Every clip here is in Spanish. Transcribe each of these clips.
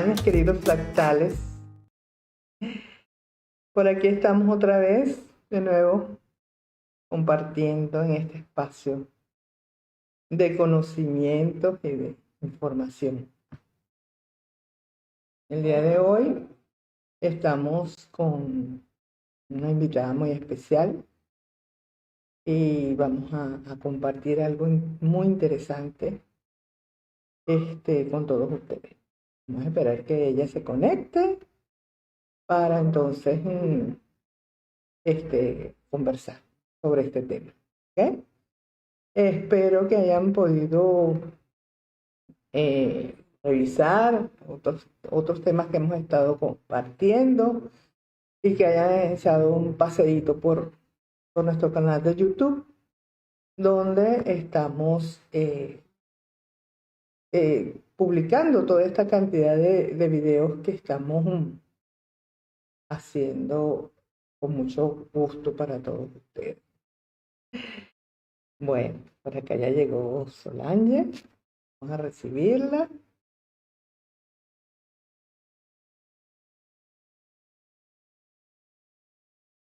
están, mis queridos fractales? Por aquí estamos otra vez, de nuevo, compartiendo en este espacio de conocimientos y de información. El día de hoy estamos con una invitada muy especial y vamos a compartir algo muy interesante con todos ustedes. Vamos a esperar que ella se conecte para entonces conversar sobre este tema. ¿Ok? Espero que hayan podido revisar otros temas que hemos estado compartiendo y que hayan echado un paseíto por nuestro canal de YouTube, donde estamos publicando toda esta cantidad de videos que estamos haciendo con mucho gusto para todos ustedes. Bueno, por acá ya llegó Solange. Vamos a recibirla.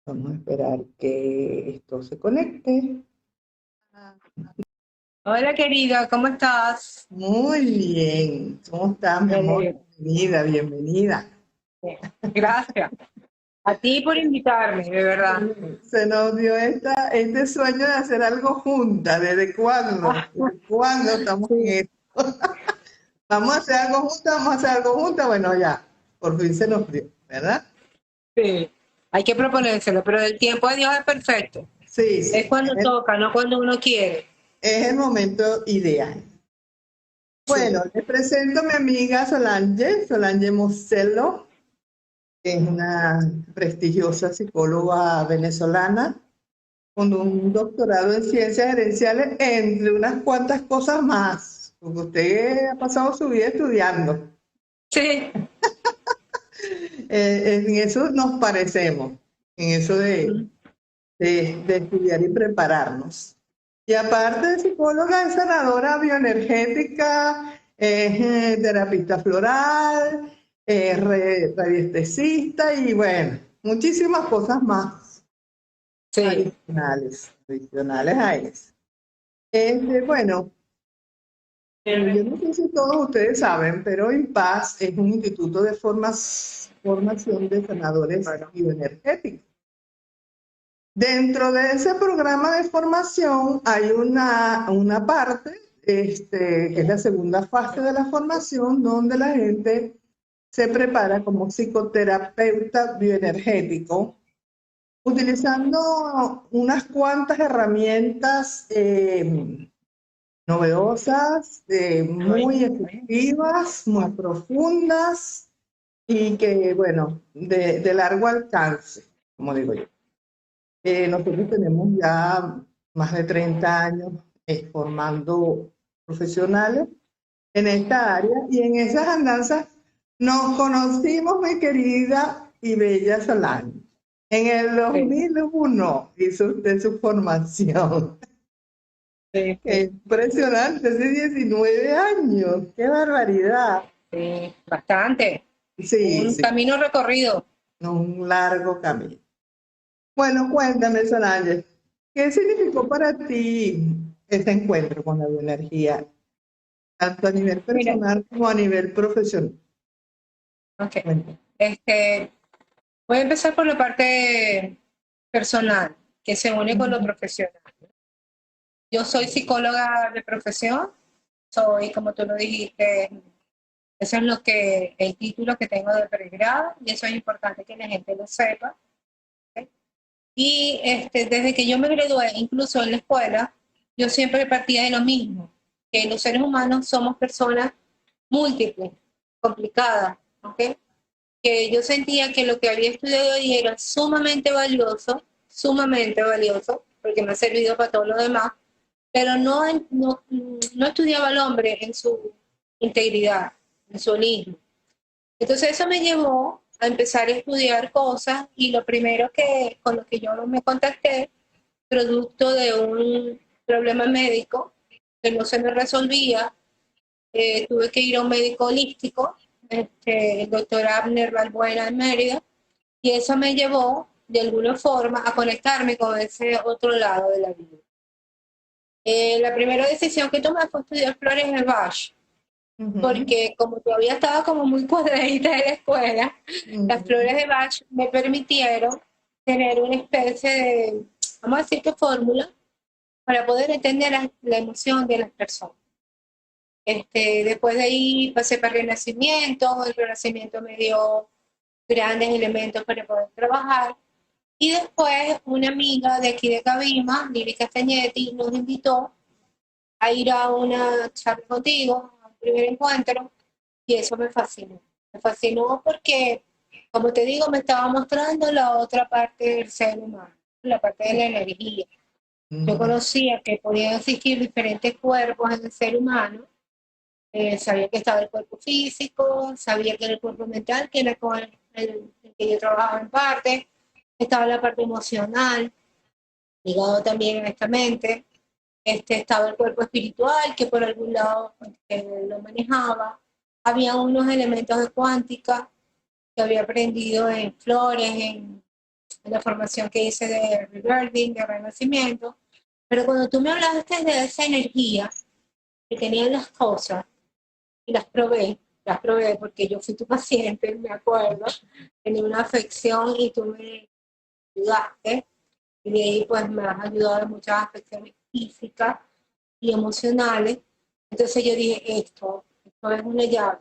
Vamos a esperar que esto se conecte. Hola querida, ¿cómo estás? Muy bien. ¿Cómo estás, mi amor? Bienvenida, bienvenida. Gracias. A ti por invitarme, de verdad. Se nos dio este sueño de hacer algo juntas. ¿Desde cuándo? ¿Desde cuándo estamos en esto? Vamos a hacer algo juntas, vamos a hacer algo juntas. Bueno, ya, por fin se nos dio, ¿verdad? Sí. Hay que proponérselo, pero el tiempo de Dios es perfecto. Sí, sí. Es cuando toca, no cuando uno quiere. Es el momento ideal. Bueno, Sí. les presento a mi amiga Solange Mosello, que es una prestigiosa psicóloga venezolana con un doctorado en ciencias gerenciales, entre unas cuantas cosas más, porque usted ha pasado su vida estudiando. Sí. En eso nos parecemos, en eso de estudiar y prepararnos. Y aparte de psicóloga, es sanadora bioenergética, es terapista floral, es radiestesista y bueno, muchísimas cosas más Sí. adicionales a eso. Bueno, yo no sé si todos ustedes saben, pero IMPAS es un instituto de formación de sanadores bioenergéticos. Dentro de ese programa de formación hay una parte, que es la segunda fase de la formación, donde la gente se prepara como psicoterapeuta bioenergético, utilizando unas cuantas herramientas novedosas, muy efectivas, muy profundas y que, bueno, de largo alcance, como digo yo. Nosotros tenemos ya más de 30 años formando profesionales en esta área y en esas andanzas nos conocimos, mi querida y bella Solange. En el 2001 hizo usted su formación. Sí. Qué impresionante, hace 19 años, qué barbaridad. Sí, bastante. Sí, Un sí, camino recorrido. un largo camino. Bueno, cuéntame, Solange, ¿qué significó para ti este encuentro con la bioenergía, tanto a nivel Mira, personal como a nivel profesional? ok. Cuéntame. Voy a empezar por la parte personal, que se une con lo profesional. Yo soy psicóloga de profesión, soy, como tú lo dijiste, eso es el título que tengo de pregrado, y eso es importante que la gente lo sepa. ¿Okay? Y desde que yo me gradué, incluso en la escuela, yo siempre partía de lo mismo, que los seres humanos somos personas múltiples, complicadas, ¿ok? Que yo sentía que lo que había estudiado ahí era sumamente valioso, porque me ha servido para todo lo demás, pero no estudiaba al hombre en su integridad, en su holismo. Entonces eso me llevó a empezar a estudiar cosas y lo primero con lo que yo me contacté, producto de un problema médico que no se me resolvía, tuve que ir a un médico holístico, el doctor Abner Balbuena en Mérida, y eso me llevó, de alguna forma, a conectarme con ese otro lado de la vida. La primera decisión que tomé fue estudiar flores de Bach, porque como todavía estaba como muy cuadradita de la escuela, las flores de Bach me permitieron tener una especie de, vamos a decir que fórmula, para poder entender la emoción de las personas. Después de ahí pasé para el Renacimiento me dio grandes elementos para poder trabajar, y después una amiga de aquí de Cabima, Lili Castagnetti, nos invitó a ir a una charla contigo, a un primer encuentro, y eso me fascinó. Me fascinó porque, como te digo, me estaba mostrando la otra parte del ser humano, la parte de la energía. Yo conocía que podían existir diferentes cuerpos en el ser humano, sabía que estaba el cuerpo físico, sabía que era el cuerpo mental, que era con el que yo trabajaba en parte, estaba la parte emocional, ligado también a esta mente, estaba el cuerpo espiritual, que por algún lado lo manejaba, había unos elementos de cuántica que había aprendido en flores, en la formación que hice de Rebirthing, de Renacimiento, pero cuando tú me hablaste de esa energía que tenían las cosas, y las probé porque yo fui tu paciente, me acuerdo, tenía una afección y tú me ayudaste, y de ahí pues me has ayudado en muchas afecciones físicas y emocionales. Entonces yo dije, esto es una llave.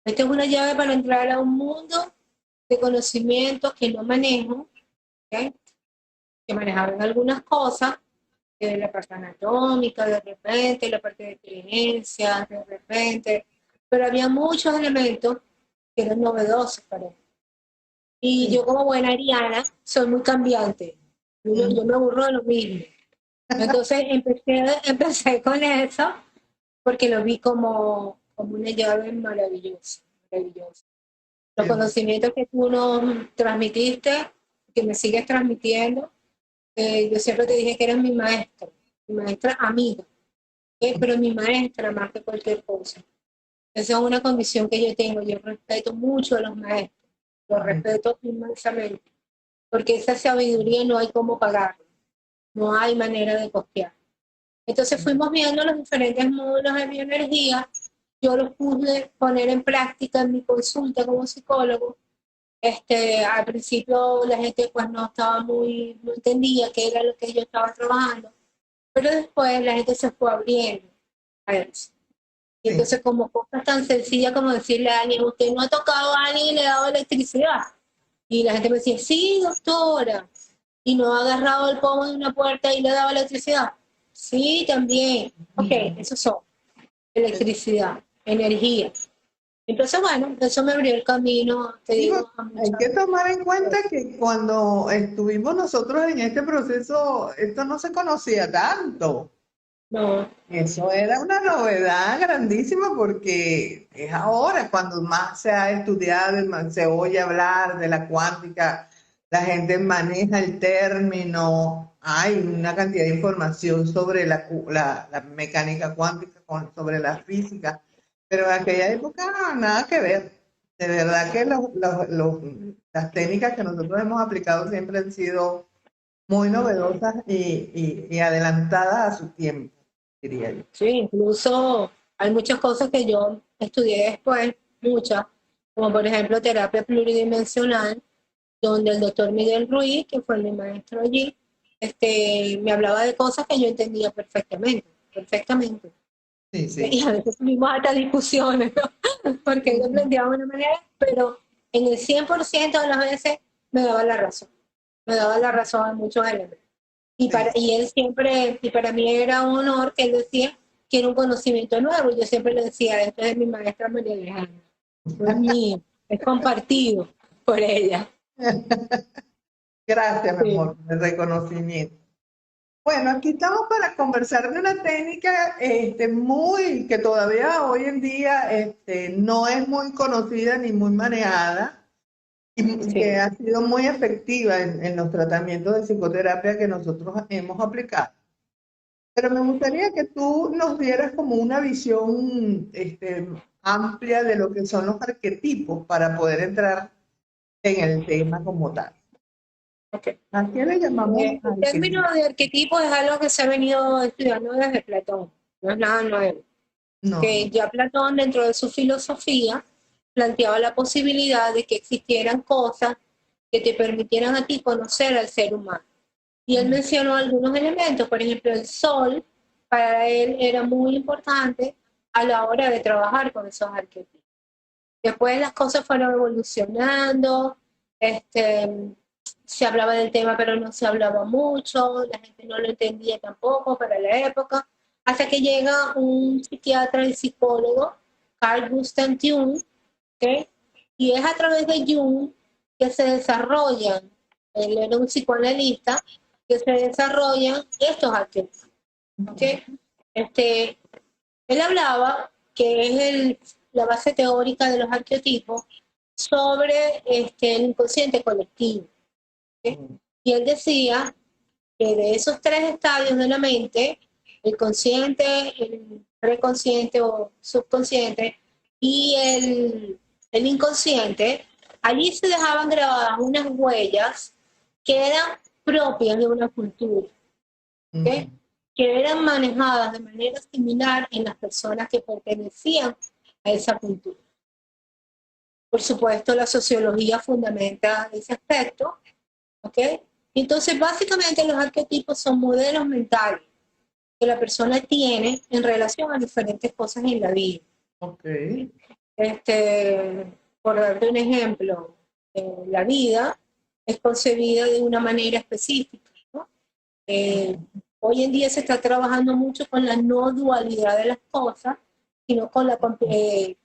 Esto es una llave para entrar a un mundo de conocimientos que no manejo, ¿okay? Que manejaban algunas cosas, la parte anatómica, de repente, la parte de creencias, de repente, pero había muchos elementos que eran novedosos para mí. Y yo como buena ariana soy muy cambiante, yo me aburro de lo mismo. Entonces empecé con eso porque lo vi como una llave maravillosa, maravillosa. Los conocimientos que tú nos transmitiste, que me sigues transmitiendo, yo siempre te dije que eras mi maestra amiga, pero mi maestra más que cualquier cosa. Esa es una condición que yo tengo, yo respeto mucho a los maestros, los respeto inmensamente, porque esa sabiduría no hay cómo pagarla, no hay manera de costear. Entonces fuimos viendo los diferentes módulos de bioenergía, yo los pude poner en práctica en mi consulta como psicólogo. Al principio la gente pues no entendía qué era lo que yo estaba trabajando, pero después la gente se fue abriendo a eso. Y entonces como cosas tan sencillas como decirle a alguien, usted no ha tocado a alguien y le ha dado electricidad. Y la gente me decía, sí, doctora. Y no ha agarrado el pomo de una puerta y le ha dado electricidad. Sí, también. Ok, eso son electricidad, energía. Entonces, bueno, eso me abrió el camino, te digo. Hay que tomar en cuenta que cuando estuvimos nosotros en este proceso, esto no se conocía tanto. No. Eso era una novedad grandísima porque es ahora cuando más se ha estudiado, más se oye hablar de la cuántica, la gente maneja el término, hay una cantidad de información sobre la mecánica cuántica, sobre la física, pero en aquella época nada que ver. De verdad que las técnicas que nosotros hemos aplicado siempre han sido muy novedosas y adelantadas a su tiempo, diría yo. Sí, incluso hay muchas cosas que yo estudié después, muchas, como por ejemplo terapia pluridimensional, donde el doctor Miguel Ruiz, que fue mi maestro allí, me hablaba de cosas que yo entendía perfectamente. Sí, sí. Y a veces tuvimos hasta discusiones, ¿no? Porque él lo planteaba de una manera, pero en el 100% de las veces me daba la razón. Me daba la razón en muchos elementos. Y él siempre, y para mí era un honor que él decía que era un conocimiento nuevo. Yo siempre le decía, esto es de mi maestra María Alejandra, no es mío, es compartido por ella. Gracias, mi amor, por el reconocimiento. Bueno, aquí estamos para conversar de una técnica que todavía hoy en día no es muy conocida ni muy manejada y que ha sido muy efectiva en los tratamientos de psicoterapia que nosotros hemos aplicado. Pero me gustaría que tú nos dieras como una visión amplia de lo que son los arquetipos para poder entrar en el tema como tal. Okay. ¿A qué le llamamos El término de arquetipo es algo que se ha venido estudiando desde Platón, no es nada nuevo. No. Que ya Platón, dentro de su filosofía, planteaba la posibilidad de que existieran cosas que te permitieran a ti conocer al ser humano. Y él mencionó algunos elementos, por ejemplo, el sol, para él era muy importante a la hora de trabajar con esos arquetipos. Después las cosas fueron evolucionando, se hablaba del tema, pero no se hablaba mucho, la gente no lo entendía tampoco para la época, hasta que llega un psiquiatra y psicólogo, Carl Gustav Jung, ¿okay? Y es a través de Jung que se desarrollan, él era un psicoanalista, que se desarrollan estos arquetipos. ¿Okay? Él hablaba que es la base teórica de los arquetipos sobre el inconsciente colectivo. ¿Okay? Y él decía que de esos tres estadios de la mente, el consciente, el preconsciente o subconsciente y el inconsciente, allí se dejaban grabadas unas huellas que eran propias de una cultura, ¿okay? Que eran manejadas de manera similar en las personas que pertenecían a esa cultura. Por supuesto, la sociología fundamenta ese aspecto, ¿ok? Entonces, básicamente los arquetipos son modelos mentales que la persona tiene en relación a diferentes cosas en la vida. Okay. Por darte un ejemplo, la vida es concebida de una manera específica, ¿no? Hoy en día se está trabajando mucho con la no dualidad de las cosas, sino con la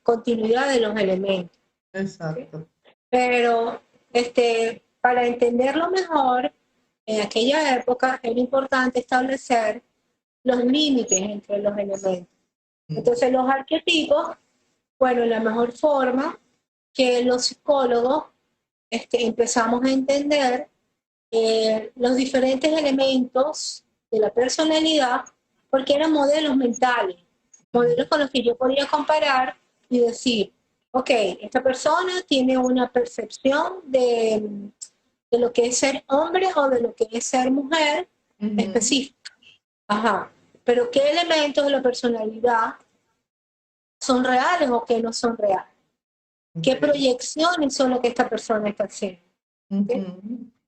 continuidad de los elementos. Exacto. Pero para entenderlo mejor, en aquella época era importante establecer los límites entre los elementos. Entonces los arquetipos, bueno, la mejor forma que los psicólogos empezamos a entender los diferentes elementos de la personalidad, porque eran modelos mentales, modelos con los que yo podía comparar y decir, ok, esta persona tiene una percepción de lo que es ser hombre o de lo que es ser mujer específica. Ajá. Pero ¿qué elementos de la personalidad son reales o qué no son reales? ¿Qué proyecciones son lo que esta persona está haciendo? ¿Okay?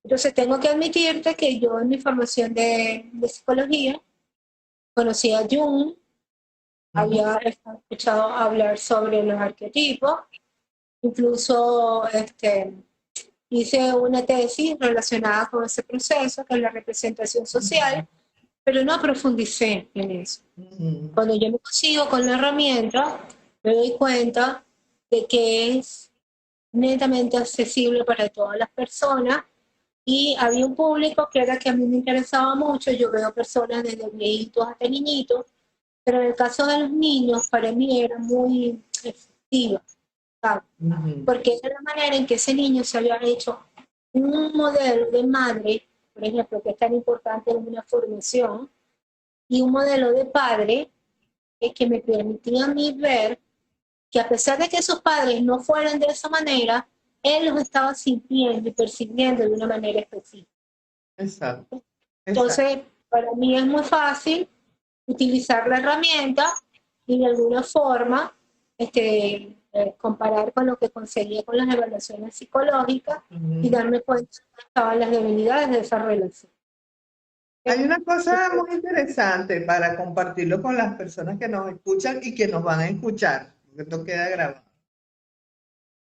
Entonces tengo que admitirte que yo en mi formación de psicología conocí a Jung, había escuchado hablar sobre los arquetipos, incluso hice una tesis relacionada con ese proceso, que es la representación social, pero no profundicé en eso. Cuando yo me consigo con la herramienta, me doy cuenta de que es netamente accesible para todas las personas y había un público que era que a mí me interesaba mucho. Yo veo personas desde viejitos hasta niñitos, pero en el caso de los niños para mí era muy efectiva, ¿sabes? Porque era la manera en que ese niño se había hecho un modelo de madre, por ejemplo, que es tan importante en una formación, y un modelo de padre que me permitía a mí ver que a pesar de que sus padres no fueran de esa manera, él los estaba sintiendo y percibiendo de una manera específica. Exacto. Entonces, para mí es muy fácil utilizar la herramienta y de alguna forma comparar con lo que conseguía con las evaluaciones psicológicas y darme cuenta de que estaban las debilidades de esa relación. Hay una cosa muy interesante para compartirlo con las personas que nos escuchan y que nos van a escuchar, porque esto queda grabado.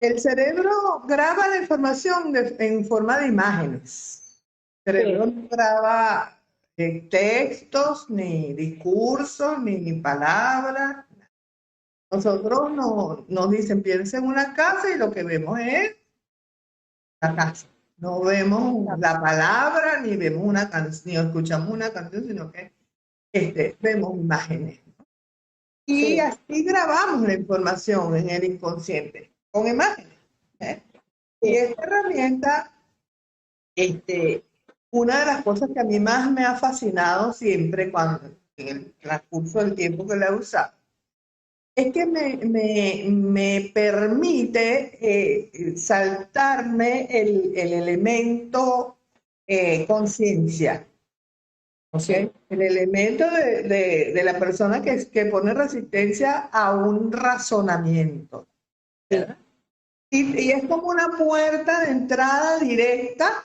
El cerebro graba la información en forma de imágenes. El cerebro no graba textos, ni discursos, ni palabras. Nosotros nos dicen, piensa en una casa y lo que vemos es la casa. No vemos la palabra, ni vemos una canción, ni escuchamos una canción, sino que vemos imágenes. Y así grabamos la información en el inconsciente, con imágenes. Y esta herramienta, una de las cosas que a mí más me ha fascinado siempre cuando en el transcurso del tiempo que la he usado, es que me permite saltarme el elemento conciencia. ¿Ok? El elemento de la persona que pone resistencia a un razonamiento. ¿Verdad? Y es como una puerta de entrada directa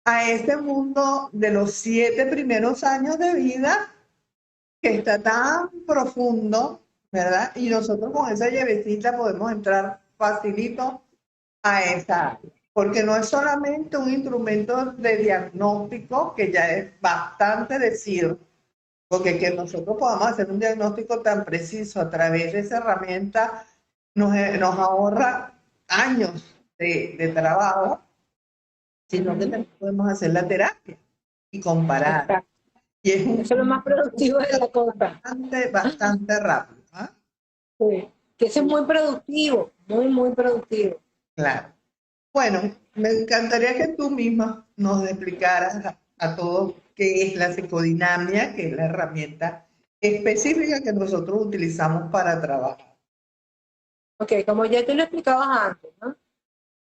a este mundo de los 7 primeros años de vida que está tan profundo, ¿verdad? Y nosotros con esa llavecita podemos entrar facilito a esa área. Porque no es solamente un instrumento de diagnóstico, que ya es bastante decir, porque que nosotros podamos hacer un diagnóstico tan preciso a través de esa herramienta nos ahorra años de trabajo, sino que también podemos hacer la terapia y comparar. Exacto. Y es Eso es lo más productivo de la cosa. Bastante rápido. ¿Ah? Sí. Que eso es muy productivo, muy productivo. Claro. Bueno, me encantaría que tú misma nos explicaras a todos qué es la psicodinamia, que es la herramienta específica que nosotros utilizamos para trabajar. Ok, como ya te lo explicabas antes, ¿no?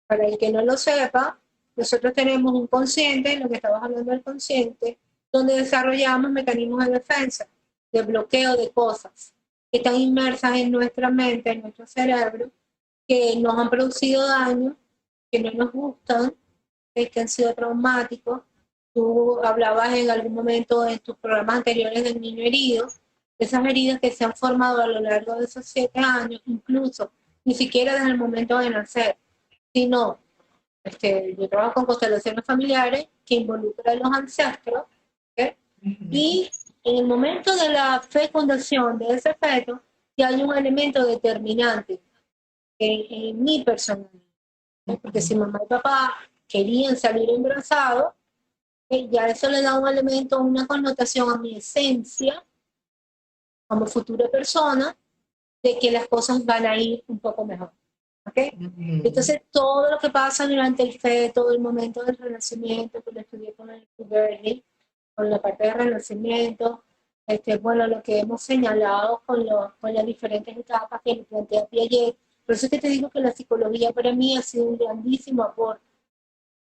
Para el que no lo sepa, nosotros tenemos un consciente, lo que estabas hablando del consciente, donde desarrollamos mecanismos de defensa, de bloqueo de cosas que están inmersas en nuestra mente, en nuestro cerebro, que nos han producido daño, que no nos gustan, que han sido traumáticos. Tú hablabas en algún momento en tus programas anteriores del niño herido, esas heridas que se han formado a lo largo de esos 7 años, incluso ni siquiera desde el momento de nacer, sino yo trabajo con constelaciones familiares que involucran a los ancestros, ¿okay? Y en el momento de la fecundación de ese feto, ya hay un elemento determinante en mi personalidad, ¿no? Porque si mamá y papá querían salir embarazados, ya eso le da un elemento, una connotación a mi esencia como futura persona, de que las cosas van a ir un poco mejor. ¿Okay? Entonces, todo lo que pasa durante el feto, el momento del renacimiento, que lo estudié con el Bernie, con la parte de renacimiento, bueno, lo que hemos señalado con las diferentes etapas que le plantea Piaget. Por eso es que te digo que la psicología para mí ha sido un grandísimo aporte,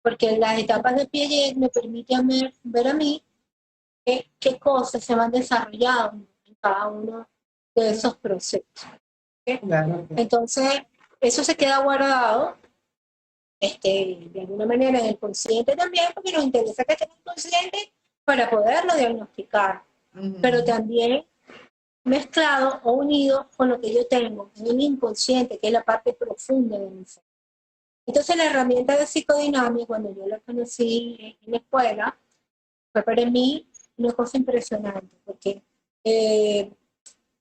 porque las etapas de Piaget me permiten ver a mí qué cosas se van desarrollando en cada uno de esos procesos. ¿Okay? Claro. Entonces, eso se queda guardado de alguna manera en el consciente también, porque nos interesa que esté consciente para poderlo diagnosticar, pero también mezclado o unido con lo que yo tengo en el inconsciente, que es la parte profunda de mi ser. Entonces la herramienta de psicodinamia, cuando yo la conocí en la escuela, fue para mí una cosa impresionante, porque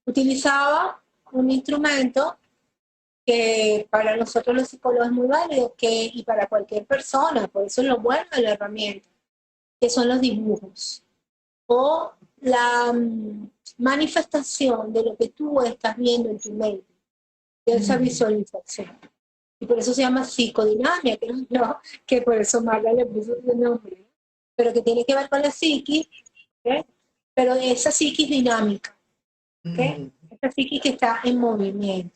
utilizaba un instrumento que para nosotros los psicólogos es muy válido, y para cualquier persona, por eso es lo bueno de la herramienta, que son los dibujos, o la manifestación de lo que tú estás viendo en tu mente, de esa visualización. Y por eso se llama psicodinamia, que por eso Marla le puso ese nombre, pero que tiene que ver con la psiquis, ¿okay? Pero esa psiquis dinámica, ¿okay? Esa psiquis que está en movimiento.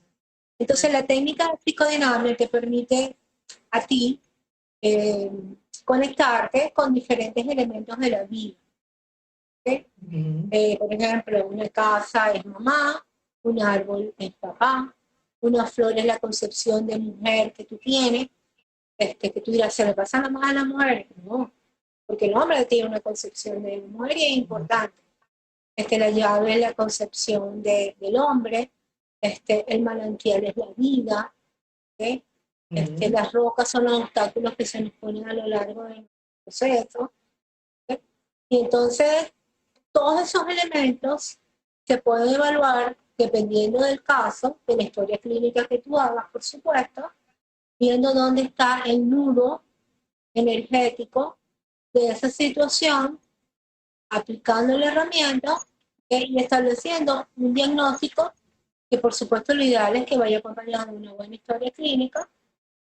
Entonces la técnica de psicodinamia te permite a ti conectarte con diferentes elementos de la vida. ¿Okay? Por ejemplo, una casa es mamá, un árbol es papá, una flor es la concepción de mujer que tú tienes, que tú dirás, ¿se le pasa nada más a la mujer? No, porque el hombre tiene una concepción de mujer y es importante. La llave es la concepción del hombre, el manantial es la vida, ¿okay? Las rocas son los obstáculos que se nos ponen a lo largo del proceso. ¿Okay? Y entonces, todos esos elementos se pueden evaluar dependiendo del caso, de la historia clínica que tú hagas, por supuesto, viendo dónde está el nudo energético de esa situación, aplicando la herramienta y estableciendo un diagnóstico que por supuesto lo ideal es que vaya acompañado de una buena historia clínica,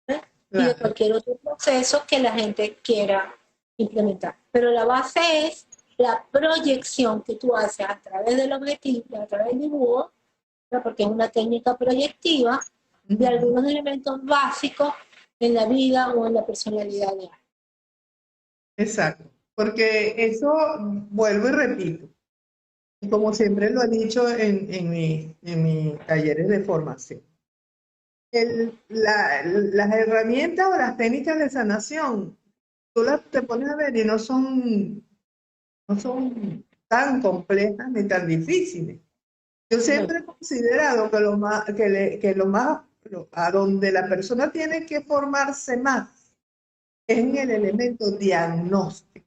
¿eh? Y de cualquier otro proceso que la gente quiera implementar. Pero la base es la proyección que tú haces a través del objetivo, a través del dibujo, ¿no? Porque es una técnica proyectiva de algunos elementos básicos en la vida o en la personalidad de alguien. Exacto, porque eso, vuelvo y repito, como siempre lo he dicho en mis talleres de formación, las herramientas o las técnicas de sanación, tú te pones a ver y no son tan complejas ni tan difíciles. Yo siempre he considerado que a donde la persona tiene que formarse más es en el elemento diagnóstico.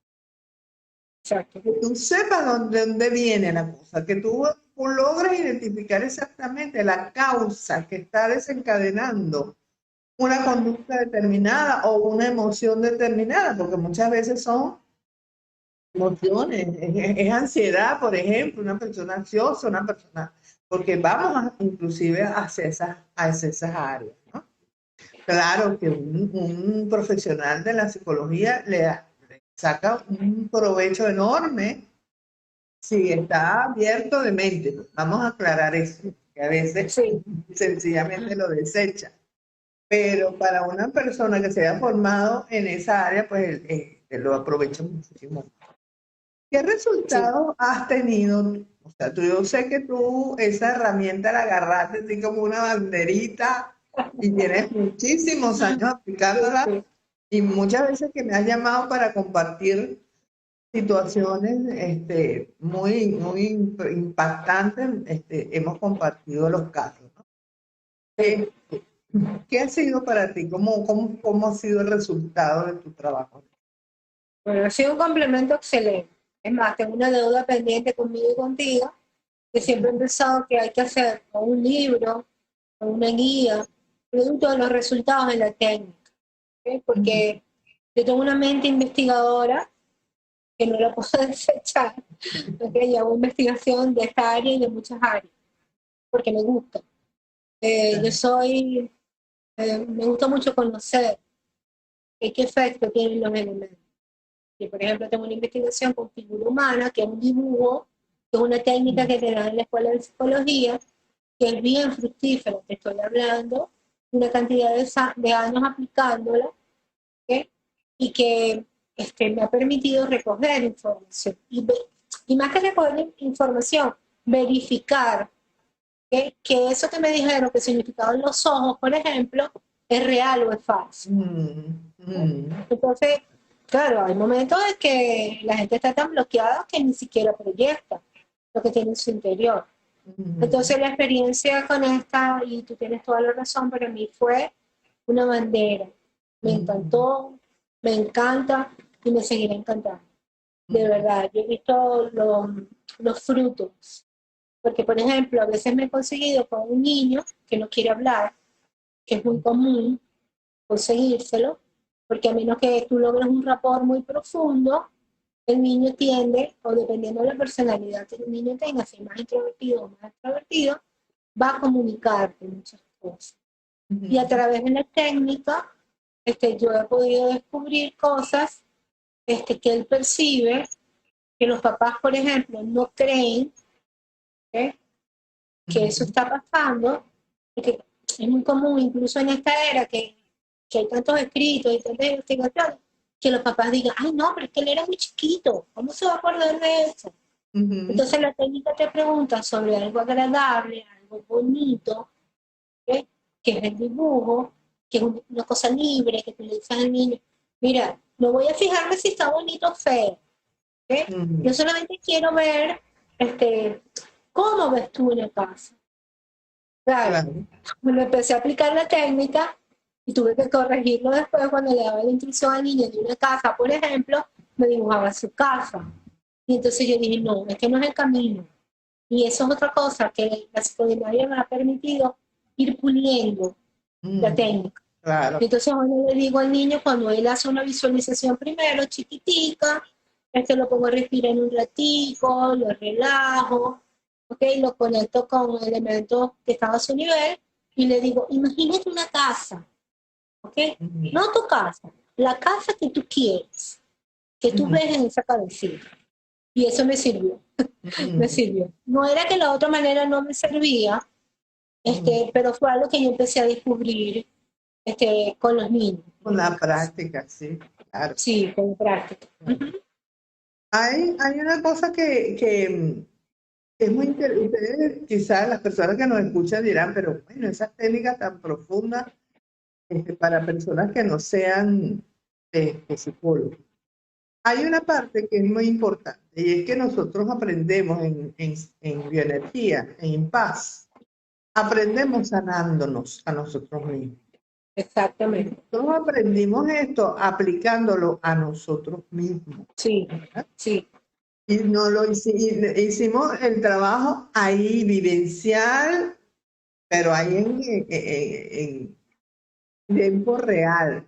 Exacto. Que tú sepas dónde viene la cosa, que tú logres identificar exactamente la causa que está desencadenando una conducta determinada o una emoción determinada, porque muchas veces son emociones, es ansiedad, por ejemplo, una persona ansiosa, una persona, porque inclusive hacia esas áreas, ¿no? Claro que un profesional de la psicología le saca un provecho enorme si está abierto de mente. Vamos a aclarar eso, que a veces sencillamente lo desecha. Pero para una persona que se haya formado en esa área, pues lo aprovecha muchísimo. ¿Qué resultados has tenido? O sea, yo sé que tú esa herramienta la agarraste así como una banderita y tienes muchísimos años aplicándola y muchas veces que me has llamado para compartir situaciones muy impactantes, hemos compartido los casos, ¿no? ¿Qué ha sido para ti? ¿Cómo ha sido el resultado de tu trabajo? Bueno, ha sido un complemento excelente. Es más, tengo una deuda pendiente conmigo y contigo, que siempre he pensado que hay que hacer o un libro o una guía, producto de los resultados de la técnica. ¿Okay? Porque yo tengo una mente investigadora que no la puedo desechar, porque yo hago investigación de esta área y de muchas áreas, porque me gusta. Me gusta mucho conocer qué efecto tienen los elementos. Y, por ejemplo, tengo una investigación con figura humana, que es un dibujo, que es una técnica que te dan en la escuela de psicología, que es bien fructífera, te estoy hablando, una cantidad de años aplicándola, ¿okay? Y que me ha permitido recoger información. Y más que recoger información, verificar que eso que me dijeron que significaban los ojos, por ejemplo, es real o es falso. Entonces, claro, hay momentos en que la gente está tan bloqueada que ni siquiera proyecta lo que tiene en su interior. Entonces la experiencia con esta, y tú tienes toda la razón, para mí fue una bandera. Me encantó, me encanta y me seguirá encantando. De verdad, yo he visto los frutos. Porque, por ejemplo, a veces me he conseguido con un niño que no quiere hablar, que es muy común conseguírselo, porque a menos que tú logres un rapport muy profundo, el niño tiende, o dependiendo de la personalidad que el niño tenga, si es más introvertido o más extrovertido, va a comunicarte muchas cosas. Y a través de la técnica, yo he podido descubrir cosas que él percibe, que los papás, por ejemplo, no creen que eso está pasando, porque es muy común, incluso en esta era, que hay tantos escritos y tantas investigaciones, que los papás digan, ay no, pero es que él era muy chiquito, ¿cómo se va a acordar de eso? Entonces la técnica te pregunta sobre algo agradable, algo bonito, que es el dibujo, que es una cosa libre, que tú le dices al niño, mira, no voy a fijarme si está bonito o feo, yo solamente quiero ver cómo ves tú en el caso. Claro. Bueno, empecé a aplicar la técnica y tuve que corregirlo después cuando le daba la instrucción al niño de una casa, por ejemplo, me dibujaba su casa. Y entonces yo dije, no, es que no es el camino. Y eso es otra cosa, que la psicodinámica me ha permitido ir puliendo la técnica. Claro. Entonces bueno, le digo al niño, cuando él hace una visualización primero, chiquitica, lo pongo a respirar en un ratico, lo relajo, lo conecto con elementos que están a su nivel y le digo, imagínate una casa, no tu casa, la casa que tú quieres, que tú ves en esa cabecita. Y eso me sirvió, me sirvió. No era que la otra manera no me servía, Pero fue algo que yo empecé a descubrir con los niños. Con la práctica, sí, claro. Sí, con la práctica. Hay una cosa que es muy interesante. Ustedes, quizás las personas que nos escuchan dirán, pero bueno, esas técnicas tan profundas para personas que no sean psicólogos. Hay una parte que es muy importante y es que nosotros aprendemos en bioenergía, en paz, aprendemos sanándonos a nosotros mismos. Exactamente. Nosotros aprendimos esto aplicándolo a nosotros mismos. Sí, ¿verdad? sí. Y no lo hicimos el trabajo ahí vivencial, pero ahí en tiempo real.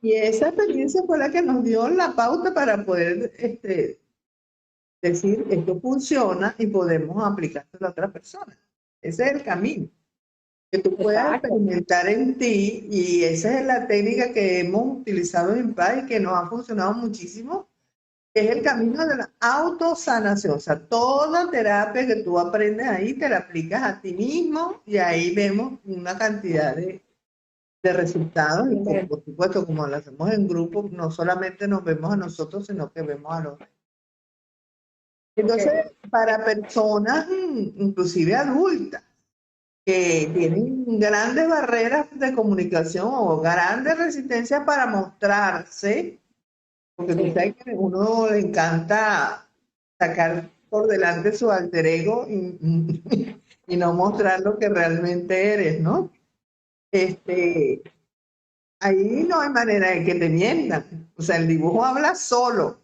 Y esa experiencia fue la que nos dio la pauta para poder decir esto funciona y podemos aplicarlo a otra persona. Ese es el camino. Que tú puedas Exacto. experimentar en ti, y esa es la técnica que hemos utilizado en PAI y que nos ha funcionado muchísimo, es el camino de la autosanación. O sea, toda terapia que tú aprendes ahí te la aplicas a ti mismo y ahí vemos una cantidad de resultados y por supuesto, como lo hacemos en grupo, no solamente nos vemos a nosotros, sino que vemos a los demás. Entonces, para personas inclusive adultas, que tienen grandes barreras de comunicación o grandes resistencias para mostrarse, porque tú sabes que a uno le encanta sacar por delante su alter ego y no mostrar lo que realmente eres, ¿no? Ahí no hay manera de que te mientan. O sea, el dibujo habla solo.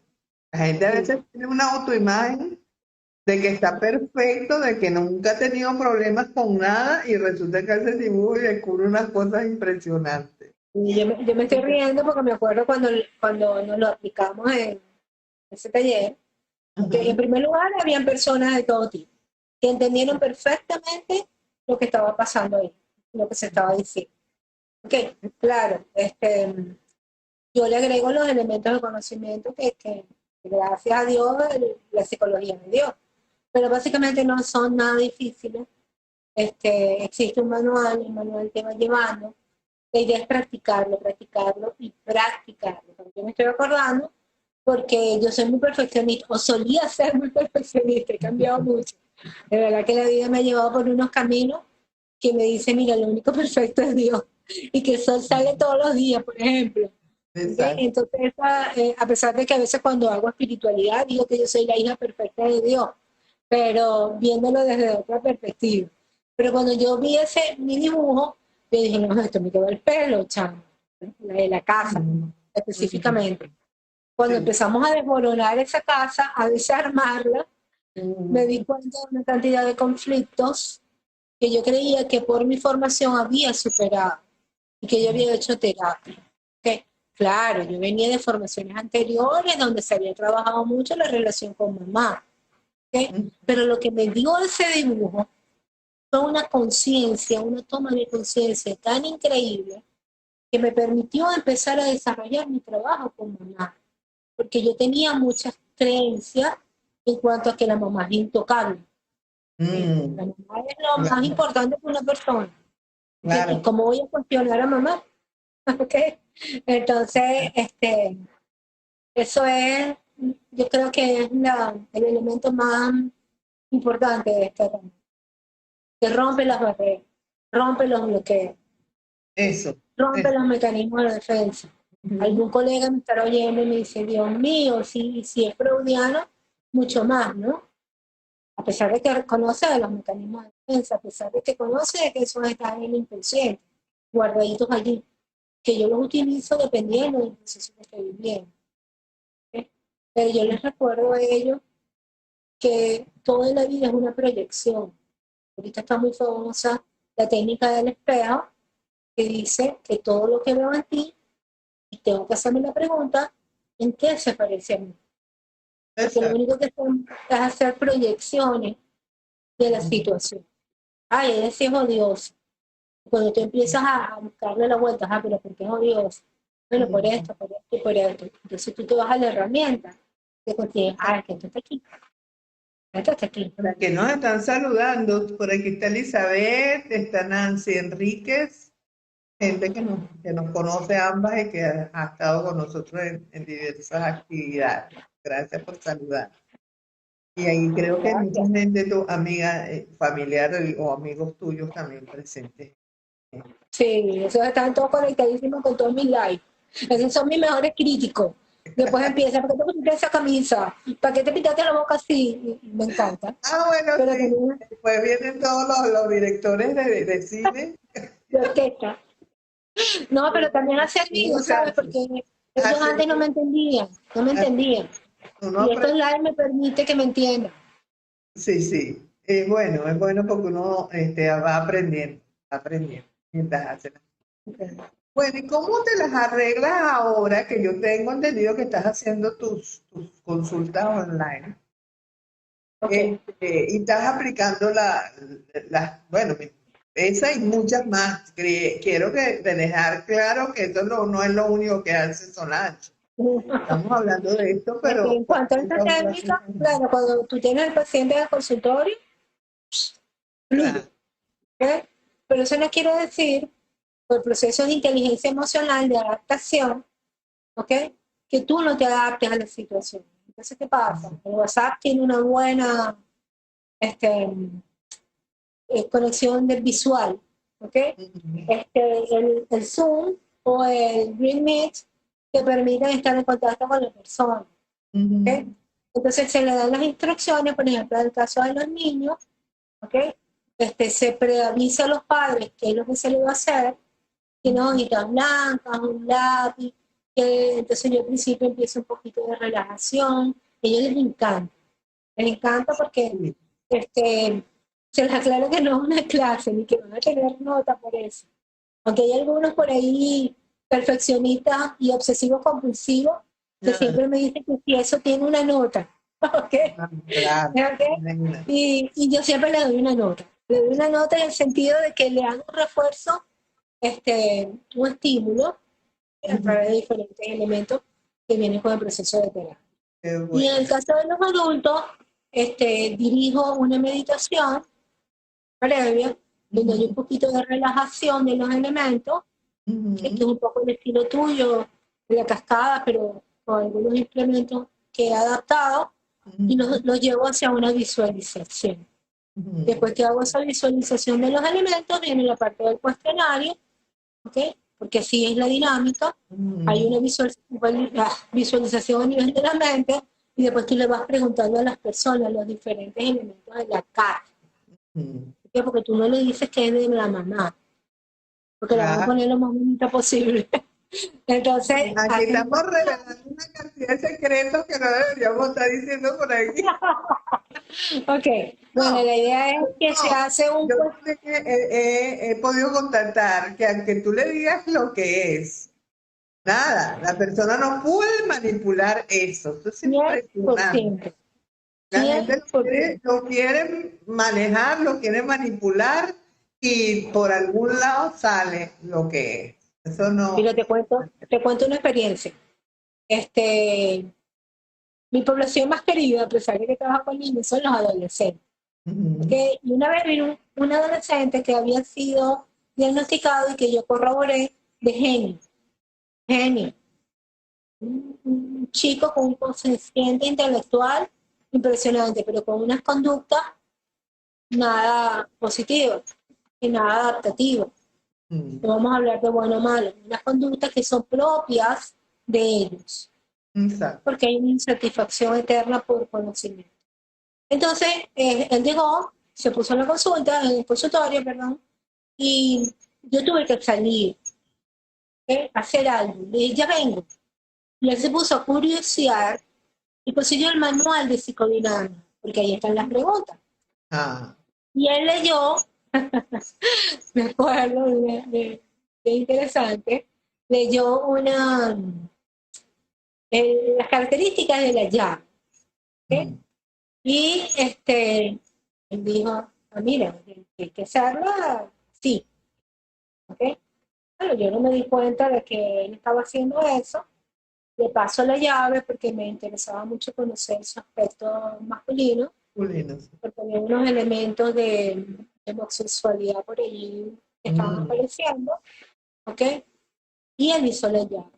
La gente a veces tiene una autoimagen de que está perfecto, de que nunca ha tenido problemas con nada y resulta que hace dibujo y descubre unas cosas impresionantes. Y yo me estoy riendo porque me acuerdo cuando nos lo aplicamos en ese taller, que en primer lugar habían personas de todo tipo que entendieron perfectamente lo que estaba pasando ahí, lo que se estaba diciendo. Ok, claro, yo le agrego los elementos de conocimiento que gracias a Dios la psicología me dio, pero básicamente no son nada difíciles. Existe un manual, el manual te va llevando. La idea es practicarlo, practicarlo y practicarlo. Yo me estoy acordando porque yo soy muy perfeccionista, o solía ser muy perfeccionista, he cambiado mucho. De verdad que la vida me ha llevado por unos caminos que me dicen, mira, lo único perfecto es Dios, y que el sol sale todos los días, por ejemplo. ¿Okay? Entonces, a pesar de que a veces cuando hago espiritualidad digo que yo soy la hija perfecta de Dios, pero viéndolo desde otra perspectiva. Pero cuando yo vi mi dibujo, yo dije, no, esto me quedó el pelo, chamo, la de la casa, específicamente. Cuando empezamos a desmoronar esa casa, a desarmarla, me di cuenta de una cantidad de conflictos que yo creía que por mi formación había superado y que yo había hecho terapia. ¿Okay? Claro, yo venía de formaciones anteriores donde se había trabajado mucho la relación con mamá. ¿Okay? Pero lo que me dio ese dibujo fue una conciencia, una toma de conciencia tan increíble que me permitió empezar a desarrollar mi trabajo con mamá. Porque yo tenía muchas creencias en cuanto a que la mamá es intocable. La mamá es lo más importante para una persona. Claro. ¿Y cómo voy a cuestionar a mamá? ¿Okay? Entonces, eso es, yo creo que es el elemento más importante de este tema. Que rompe las barreras, rompe los bloqueos, rompe los mecanismos de defensa. Algún colega me estará oyendo y me dice, Dios mío, si es freudiano, mucho más, ¿no? A pesar de que conoce los mecanismos de defensa, a pesar de que conoce que eso está en el inconsciente, guardaditos allí, que yo los utilizo dependiendo del proceso que estoy viviendo. ¿Okay? Pero yo les recuerdo a ellos que toda la vida es una proyección. Ahorita está muy famosa la técnica del espejo, que dice que todo lo que veo en ti, y tengo que hacerme la pregunta, ¿en qué se parece a mí? Porque lo único que hacen es hacer proyecciones de la situación. Ay, ella sí es odiosa. Cuando tú empiezas a buscarle la vuelta, pero ¿por qué es odiosa? Bueno, por esto y por esto. Entonces tú te vas a la herramienta que contiene, es que esto está aquí. Métete aquí. Por aquí nos están saludando. Por aquí está Elizabeth, está Nancy Enríquez, gente que nos conoce ambas y que ha estado con nosotros en diversas actividades. Gracias por saludar. Y ahí creo que hay mucha Gracias. gente, tu amiga, familiar o amigos tuyos también presentes. Sí, esos están todos conectadísimos con todos mis likes. Esos son mis mejores críticos. Después empieza, ¿por qué te pusiste esa camisa? ¿Para qué te pintaste la boca así? Y me encanta. Ah, bueno, Pero sí. también Después vienen todos los directores de cine. de orquesta. No, pero también hace amigos, ¿sabes? Porque ellos Así, antes no me entendían, no me entendían. uno Y estos aprende. lives me permite que me entiendan. Sí, sí. Es bueno porque uno va aprendiendo mientras hace las. Bueno, ¿y cómo te las arreglas ahora que yo tengo entendido que estás haciendo tus consultas online? Ok. Y estás aplicando bueno, esa y muchas más. Quiero que de dejar claro que eso no es lo único que hace Solange. Estamos hablando de esto, pero En cuanto a esta técnica, claro, cuando tú tienes al paciente en el consultorio, fluye. claro. ¿Ok? Pero eso no quiere decir, por procesos de inteligencia emocional, de adaptación, ¿ok? Que tú no te adaptes a la situación. Entonces, ¿qué pasa? El WhatsApp tiene una buena conexión del visual, ¿ok? El Zoom o el Green Meet te permiten estar en contacto con la persona, ¿ok? Entonces se le dan las instrucciones, por ejemplo, en el caso de los niños, ¿ok? Se preavisa a los padres qué es lo que se le va a hacer, tiene hojitas blancas, un lápiz, entonces yo al principio empiezo un poquito de relajación, a ellos les encanta porque se les aclara que no es una clase, ni que van a tener nota por eso. Aunque hay algunos por ahí perfeccionistas y obsesivos compulsivos que siempre me dicen que si eso tiene una nota, ¿ok? Claro. ¿Okay? Y yo siempre le doy una nota. Le doy una nota en el sentido de que le hago un refuerzo, un estímulo a través de diferentes elementos que vienen con el proceso de terapia. Y en el caso de los adultos, dirijo una meditación previa, donde hay un poquito de relajación de los elementos, que es un poco el estilo tuyo, de la cascada, pero con algunos implementos que he adaptado, y los llevo hacia una visualización. Después que hago esa visualización de los elementos, viene la parte del cuestionario, ¿ok? Porque así es la dinámica. Hay una visualización a nivel de la mente, y después tú le vas preguntando a las personas los diferentes elementos de la carta. Porque tú no le dices que es de la mamá, porque la van a poner lo más bonita posible. Entonces, aquí estamos revelando una cantidad de secretos que no deberíamos estar diciendo por aquí. Ok, bueno, la idea es que se hace un... Yo sé que he podido contactar que aunque tú le digas lo que es, nada, la persona no puede manipular eso. Eso es impresionante. 100%. La gente lo quiere manejar, lo quiere manipular y por algún lado sale lo que es. Eso no. Mira, te cuento una experiencia. Mi población más querida, a pesar de que trabajo con niños, son los adolescentes. ¿Okay? Y una vez vino un adolescente que había sido diagnosticado y que yo corroboré de genio. Genio. Un chico con un coeficiente intelectual impresionante, pero con unas conductas nada positivas y nada adaptativas. No vamos a hablar de bueno o malo, unas conductas que son propias de ellos. Exacto. Porque hay una insatisfacción eterna por conocimiento. Entonces, él llegó, se puso en la consulta, en el consultorio, perdón, y yo tuve que salir, a hacer algo. Le dije, ya vengo. Y él se puso a curiosear y consiguió el manual de psicodinámica, porque ahí están las preguntas. Y él leyó, me acuerdo, de interesante, leyó las características de la llave. ¿Okay? Y él dijo, mira, hay que hacerlo sí. ¿Okay? Bueno, yo no me di cuenta de que él estaba haciendo eso. Le paso la llave porque me interesaba mucho conocer su aspecto masculino. masculinos. porque había unos elementos de homosexualidad por allí que estaban apareciendo, ¿ok? Y él hizo la llave.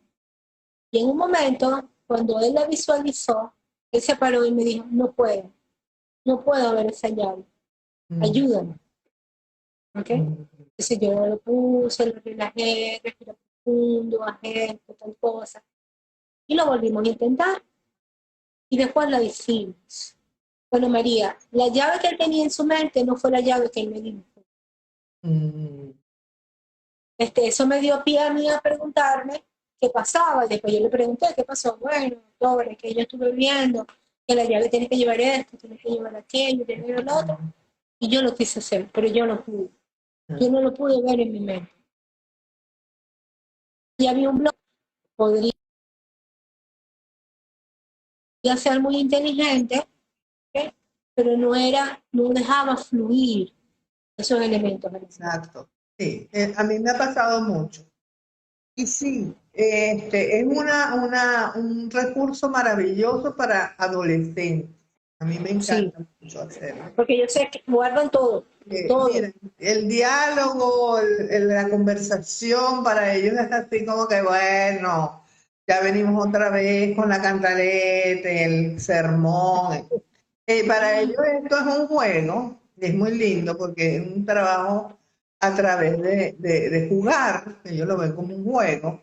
Y en un momento, cuando él la visualizó, él se paró y me dijo, no puedo ver esa llave, ayúdame, ¿ok? Entonces yo lo puse, lo relajé, respiré profundo, bajé, tal cosa, y lo volvimos a intentar, y después la hicimos. Bueno, María, la llave que él tenía en su mente no fue la llave que él me dijo. Eso me dio pie a mí a preguntarme qué pasaba. Y después yo le pregunté qué pasó. Bueno, doctor, es que yo estuve viendo que la llave tiene que llevar esto, tiene que llevar aquello, tiene que llevar lo otro. Y yo lo quise hacer, pero yo no pude. Yo no lo pude ver en mi mente. Y había un blog, podría ser muy inteligente, ¿okay? Pero no dejaba fluir esos elementos. Exacto. Sí, a mí me ha pasado mucho. Y sí, es un recurso maravilloso para adolescentes. A mí me encanta mucho hacerlo. Porque yo sé que guardan todo. Todo. Miren, el diálogo, la conversación para ellos es así como que, bueno, ya venimos otra vez con la cantaleta, el sermón. Para ellos esto es un juego, es muy lindo porque es un trabajo a través de jugar, ellos lo ven como un juego,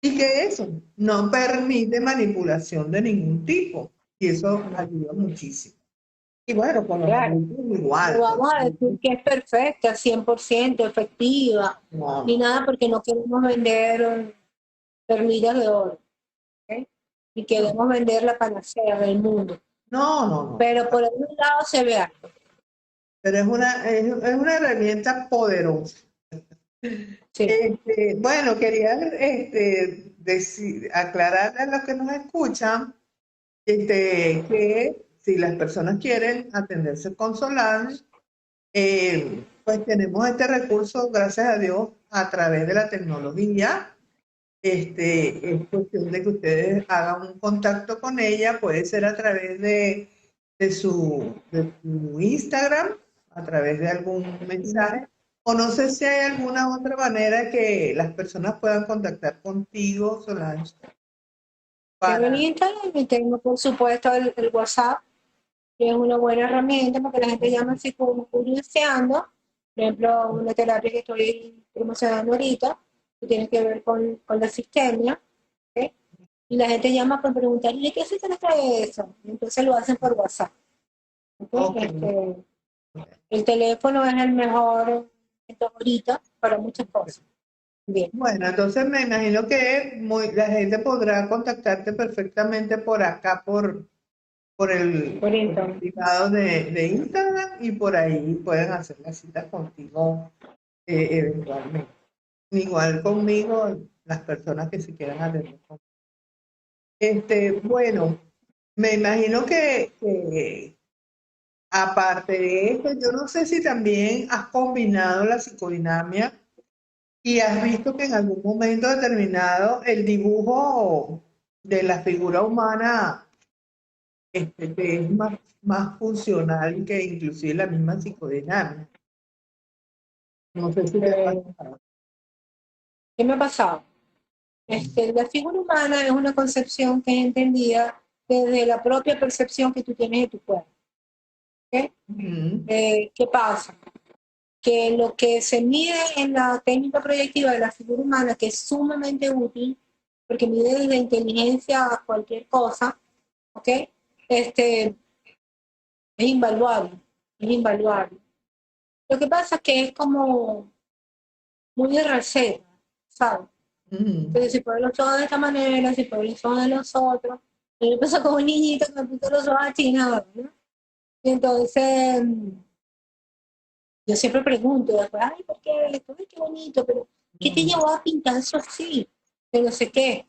y que eso no permite manipulación de ningún tipo, y eso ayuda muchísimo. Y bueno, con los adultos igual. No vamos a decir que es perfecta, 100% efectiva, ni nada, porque no queremos vender perlitas de oro, ¿okay? Y queremos vender la panacea del mundo. No. Pero por algún lado se ve algo. Pero es una herramienta poderosa. Sí. Bueno, quería aclararle a los que nos escuchan que si las personas quieren atenderse con Solange, pues tenemos este recurso, gracias a Dios, a través de la tecnología. Es cuestión de que ustedes hagan un contacto con ella, puede ser a través de su Instagram, a través de algún mensaje, o no sé si hay alguna otra manera que las personas puedan contactar contigo, Solange. Tengo el Instagram y tengo, por supuesto, el WhatsApp, que es una buena herramienta porque la gente llama así como curioseando. Por ejemplo, una terapia que estoy promocionando ahorita, que tiene que ver con la sistemia, ¿okay? Y la gente llama para preguntar, ¿y de qué se trata eso? Y entonces lo hacen por WhatsApp. ¿Okay? El teléfono es el mejor ahorita para muchas cosas. Bien. Bueno, entonces me imagino que la gente podrá contactarte perfectamente por acá, por el privado de Instagram, y por ahí pueden hacer la cita contigo eventualmente. Igual conmigo, las personas que se quieran atender. Bueno, me imagino que aparte de esto, yo no sé si también has combinado la psicodinamia y has visto que en algún momento determinado el dibujo de la figura humana que es más funcional que inclusive la misma psicodinamia. No sé si te ha pasado. ¿Qué me ha pasado? La figura humana es una concepción que es entendida desde la propia percepción que tú tienes de tu cuerpo. ¿Okay? ¿Qué pasa? Que lo que se mide en la técnica proyectiva de la figura humana, que es sumamente útil, porque mide desde inteligencia a cualquier cosa, ¿ok? Es invaluable, es invaluable. Lo que pasa es que es como muy de receta, ¿sabes? Entonces, si pones los ojos de esta manera, si pones los ojos de los otros, yo empezó como un niñito que me puso los ojos achinados, ¿no? Y entonces, yo siempre pregunto, después, ay, ¿por qué esto? Ay, qué bonito, pero ¿qué te llevó a pintar eso así? Que no sé qué.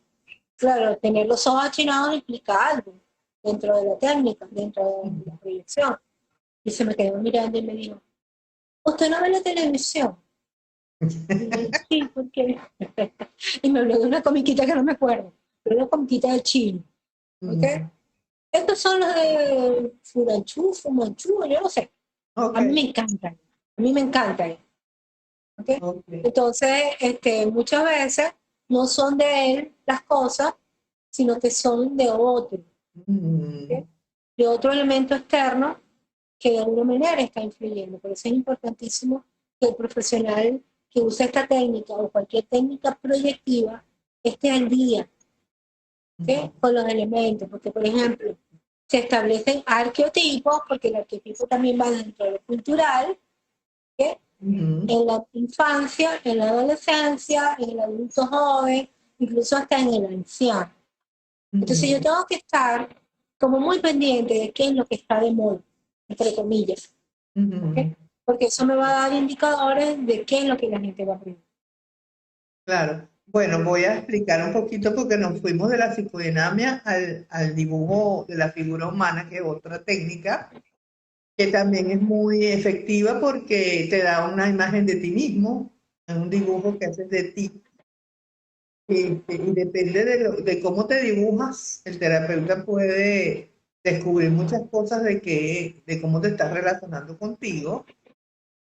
Claro, tener los ojos achinados implica algo dentro de la técnica, dentro de la proyección. Y se me quedó mirando y me dijo, ¿usted no ve la televisión? Y yo, sí, ¿por qué? Y me habló de una comiquita que no me acuerdo, pero una comiquita de chino. ¿Ok? estos son los de Fumanchu, yo no sé. A mí me encantan. A mí me encantan. ¿Okay? Entonces, muchas veces no son de él las cosas, sino que son de otro. ¿Okay? De otro elemento externo que de alguna manera está influyendo. Por eso es importantísimo que el profesional que usa esta técnica o cualquier técnica proyectiva esté al día, ¿okay? Con los elementos, porque por ejemplo se establecen arqueotipos, porque el arquetipo también va dentro de lo cultural, ¿okay? En la infancia, en la adolescencia, en el adulto joven, incluso hasta en el anciano. Entonces yo tengo que estar como muy pendiente de qué es lo que está de moda, entre comillas, ¿okay? Porque eso me va a dar indicadores de qué es lo que la gente va a aprender. Claro. Bueno, voy a explicar un poquito porque nos fuimos de la psicodinamia al dibujo de la figura humana, que es otra técnica que también es muy efectiva porque te da una imagen de ti mismo, en un dibujo que haces de ti. Y depende de cómo te dibujas, el terapeuta puede descubrir muchas cosas de cómo te estás relacionando contigo,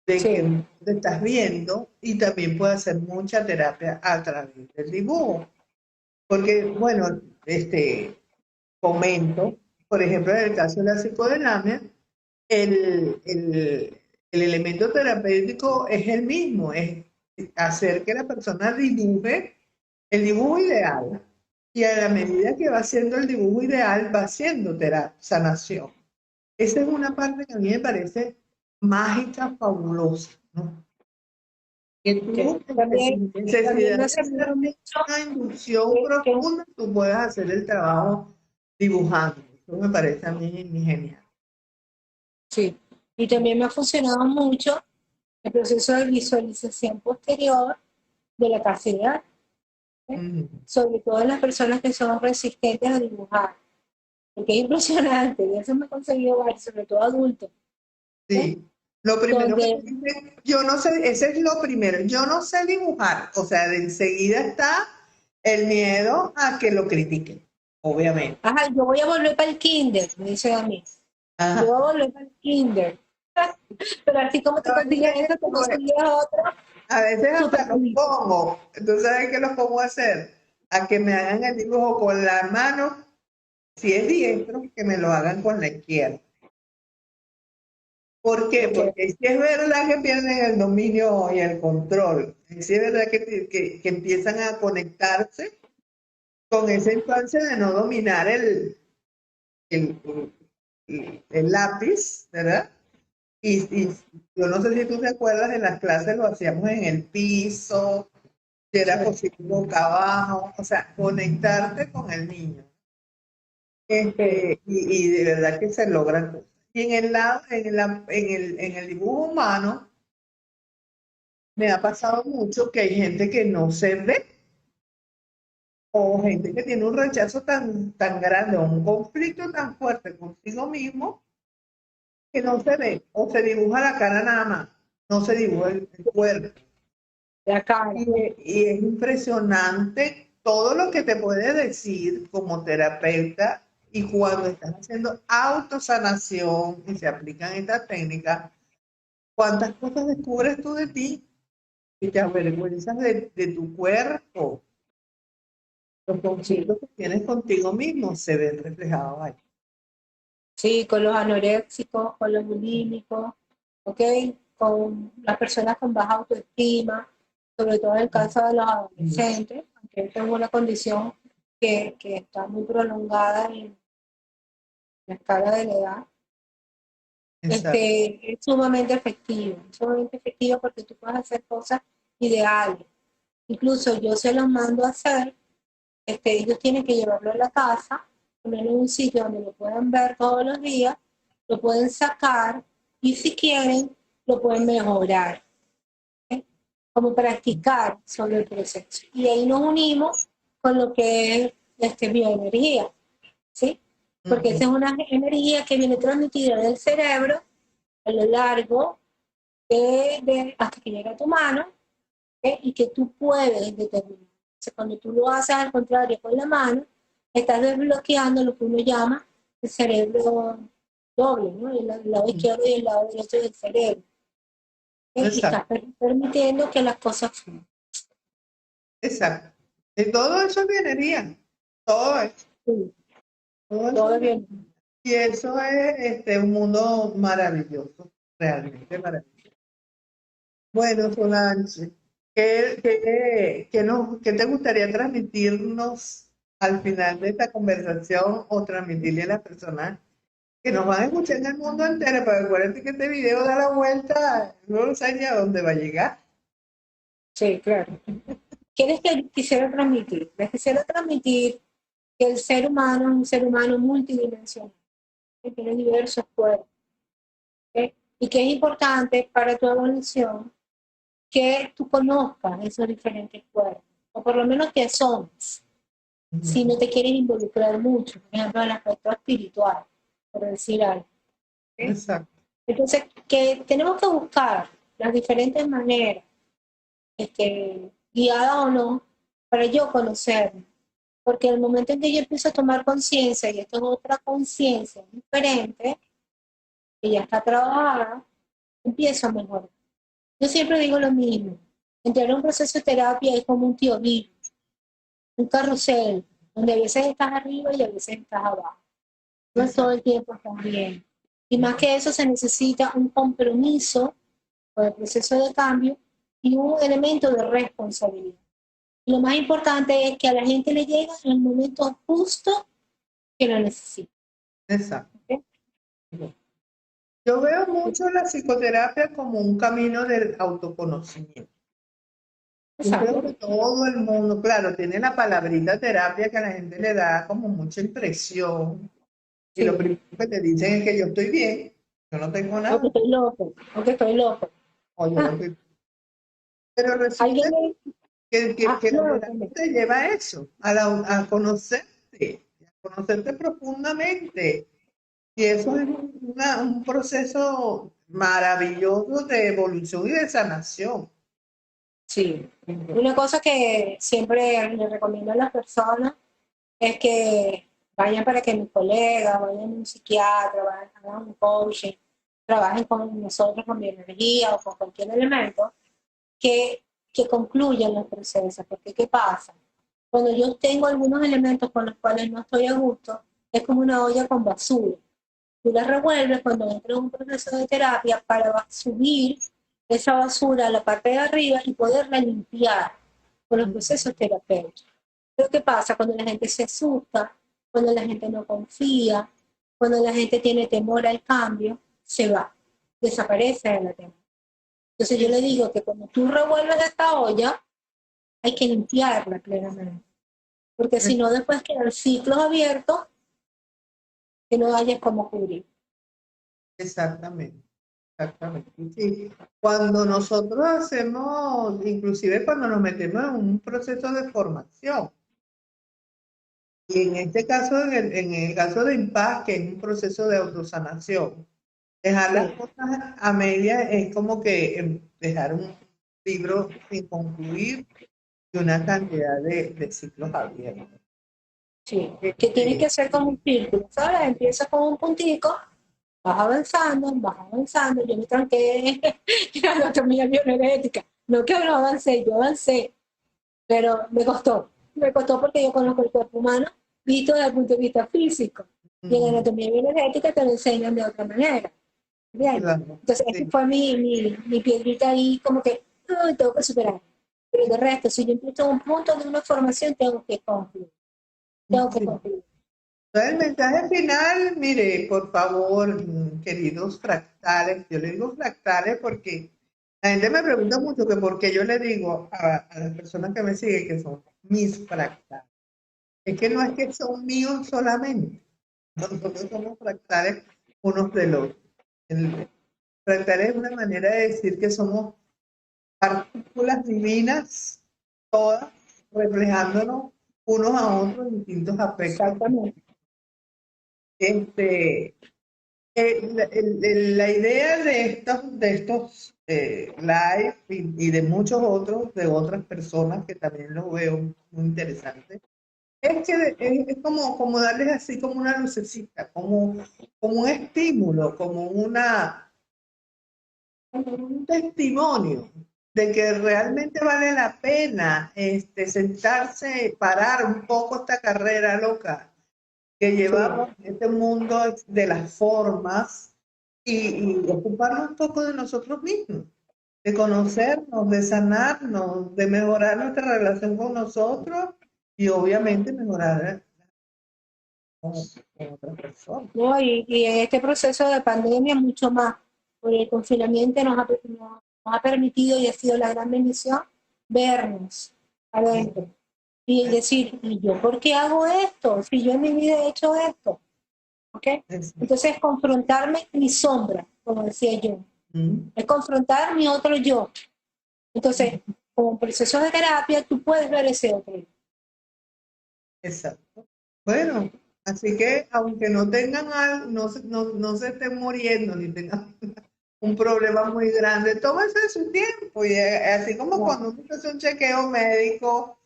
de que te estás viendo, y también puede hacer mucha terapia a través del dibujo. Porque, bueno, comento, por ejemplo, en el caso de la psicodinamia, el elemento terapéutico es el mismo, es hacer que la persona dibuje el dibujo ideal. Y a la medida que va haciendo el dibujo ideal, va haciendo sanación. Esa es una parte que a mí me parece mágica, fabulosa, ¿no? Que tú, También necesidad de se hacer mucho una inducción profunda, tú puedes hacer el trabajo dibujando. Eso me parece a mí genial. Sí, y también me ha funcionado mucho el proceso de visualización posterior de la capacidad, sobre todo en las personas que son resistentes a dibujar, porque es impresionante, y eso me ha conseguido varios, sobre todo adultos. Sí, lo primero que dice, yo no sé, ese es lo primero, yo no sé dibujar, o sea, de enseguida está el miedo a que lo critiquen, obviamente. Ajá, yo voy a volver para el kinder, me dice a mí. Yo voy a volver para el kinder. Pero así como te consigues eso, te consigues otro. A veces hasta los pongo, ¿tú sabes qué los pongo a hacer? A que me hagan el dibujo con la mano, si es diestro, que me lo hagan con la izquierda. ¿Por qué? Porque sí es verdad que pierden el dominio y el control. Sí es verdad que empiezan a conectarse con esa infancia de no dominar el lápiz, ¿verdad? Y yo no sé si tú te acuerdas, en las clases lo hacíamos en el piso, si era posible boca abajo, o sea, conectarte con el niño. Y de verdad que se logran cosas. Y en el lado, en el dibujo humano, me ha pasado mucho que hay gente que no se ve, o gente que tiene un rechazo tan grande, o un conflicto tan fuerte consigo mismo, que no se ve, o se dibuja la cara nada más, no se dibuja el cuerpo. La cara. Y es impresionante todo lo que te puede decir como terapeuta, y cuando estás haciendo autosanación y se aplican estas técnicas, cuántas cosas descubres tú de ti y te avergüenzas de tu cuerpo. Los conflictos que tienes contigo mismo se ven reflejados ahí. Sí, con los anoréxicos, con los bulímicos, ¿ok? Con las personas con baja autoestima, sobre todo en el caso de los adolescentes, aunque tengo una condición que está muy prolongada en la escala de la edad. Es sumamente efectivo porque tú puedes hacer cosas ideales. Incluso yo se los mando a hacer, ellos tienen que llevarlo a la casa, ponerlo en un sitio donde lo puedan ver todos los días, lo pueden sacar y si quieren lo pueden mejorar, ¿okay? Como practicar sobre el proceso. Y ahí nos unimos con lo que es bioenergía, ¿sí? Porque esa es una energía que viene transmitida del cerebro a lo largo hasta que llega a tu mano, ¿okay? Y que tú puedes determinar. Entonces, cuando tú lo haces al contrario con la mano, estás desbloqueando lo que uno llama el cerebro doble, ¿no? El lado izquierdo y el lado derecho del cerebro. Y estás Exacto, permitiendo que las cosas fluyan. exacto. Y todo eso viene bien. Todo eso. Sí, Todo eso todo viene. bien. Y eso es un mundo maravilloso, realmente maravilloso. Bueno, Solange, ¿qué te gustaría transmitirnos al final de esta conversación o transmitirle a las personas que nos van a escuchar en el mundo entero? Porque acuérdate que este video da la vuelta, no sé ni a dónde va a llegar. Sí, claro. ¿Quieres que quisiera transmitir? Les quisiera transmitir que el ser humano es un ser humano multidimensional, que tiene diversos cuerpos, ¿ok? Y que es importante para tu evolución que tú conozcas esos diferentes cuerpos, o por lo menos que somos, si no te quieres involucrar mucho, por ejemplo, en el aspecto espiritual, por decir algo. ¿Ok? Exacto, Entonces, que tenemos que buscar las diferentes maneras, guiada o no, para yo conocerme. Porque el momento en que yo empiezo a tomar conciencia, y esto es otra conciencia diferente, que ya está trabajada, empiezo a mejorar. Yo siempre digo lo mismo. Entrar en un proceso de terapia es como un tío vivo, un carrusel, donde a veces estás arriba y a veces estás abajo. No es todo exacto, el tiempo estás bien. Y más que eso se necesita un compromiso con el proceso de cambio y un elemento de responsabilidad. Y lo más importante es que a la gente le llega en el momento justo que lo necesita. exacto. ¿Ok? Yo veo mucho la psicoterapia como un camino del autoconocimiento. Yo creo Exacto. que todo el mundo, claro, tiene la palabrita terapia que a la gente le da como mucha impresión. Y lo Sí. primero que te dicen es que yo estoy bien, yo no tengo Aunque nada, estoy loco, aunque estoy loco. o yo no Ah, estoy. Pero resulta alguien me... que la no, terapia te lleva a eso, a conocerte profundamente. Y eso es un proceso maravilloso de evolución y de sanación. sí. Una cosa que siempre le recomiendo a las personas es que vayan para que mis colegas, vayan a un psiquiatra, vayan a un coaching, trabajen con nosotros, con mi energía o con cualquier elemento que, que concluyan los procesos. Porque, ¿qué pasa? Cuando yo tengo algunos elementos con los cuales no estoy a gusto, es como una olla con basura. Tú la revuelves cuando entras en un proceso de terapia para subir esa basura a la parte de arriba y poderla limpiar con los procesos terapéuticos. Pero ¿qué pasa cuando la gente se asusta, cuando la gente no confía, cuando la gente tiene temor al cambio? Se va, desaparece de la tema. Entonces yo le digo que cuando tú revuelves esta olla, hay que limpiarla plenamente, porque si no después quedan ciclos abiertos que no hayas cómo cubrir. Exactamente, exactamente. Sí. Cuando nosotros hacemos, inclusive cuando nos metemos en un proceso de formación, y en este caso, en el caso de Impaz, que es un proceso de autosanación, dejar las Sí, cosas a medias es como que dejar un libro sin concluir y una cantidad de ciclos abiertos. sí, que tienes Este, que hacer como un círculo, ¿sabes? Empiezas con un puntico, vas avanzando, yo me tranqué en la anatomía bioenergética, no que no avancé, yo avancé, pero me costó porque yo conozco el cuerpo humano visto desde el punto de vista físico, y en la ujú, anatomía bioenergética te lo enseñan de otra manera, ¿bien? claro, Entonces, esa sí, fue mi piedrita ahí, como que, "Ay, tengo que superar", pero de resto, si yo empiezo un punto de una formación, tengo que sí. concluir. Entonces, el mensaje final, mire, por favor, queridos fractales, yo le digo fractales porque la gente me pregunta mucho que por qué yo le digo a las personas que me siguen que son mis fractales. Es que no es que son míos solamente, nosotros somos fractales unos del otro. El fractal es una manera de decir que somos partículas divinas, todas reflejándonos unos a otros en distintos aspectos. Exactamente. Este, la idea de estos live y de muchos otros, de otras personas que también los veo muy interesantes, Es que es como darles así como una lucecita, como un estímulo, como un testimonio de que realmente vale la pena sentarse, parar un poco esta carrera loca que llevamos en este mundo de las formas y ocuparnos un poco de nosotros mismos, de conocernos, de sanarnos, de mejorar nuestra relación con nosotros y obviamente mejorar con otras personas. ¿No? Y en este proceso de pandemia mucho más, porque el confinamiento nos ha permitido y ha sido la gran bendición vernos adentro y decir, ¿y yo por qué hago esto? Si yo en mi vida he hecho esto, ¿ok? Entonces confrontarme mi sombra, como decía yo, es confrontar mi otro yo. Entonces, con procesos de terapia, tú puedes ver ese otro yo. Exacto. Bueno, así que aunque no tengan algo, no se estén muriendo ni tengan un problema muy grande, tómense su tiempo. Y así como cuando uno hace un chequeo médico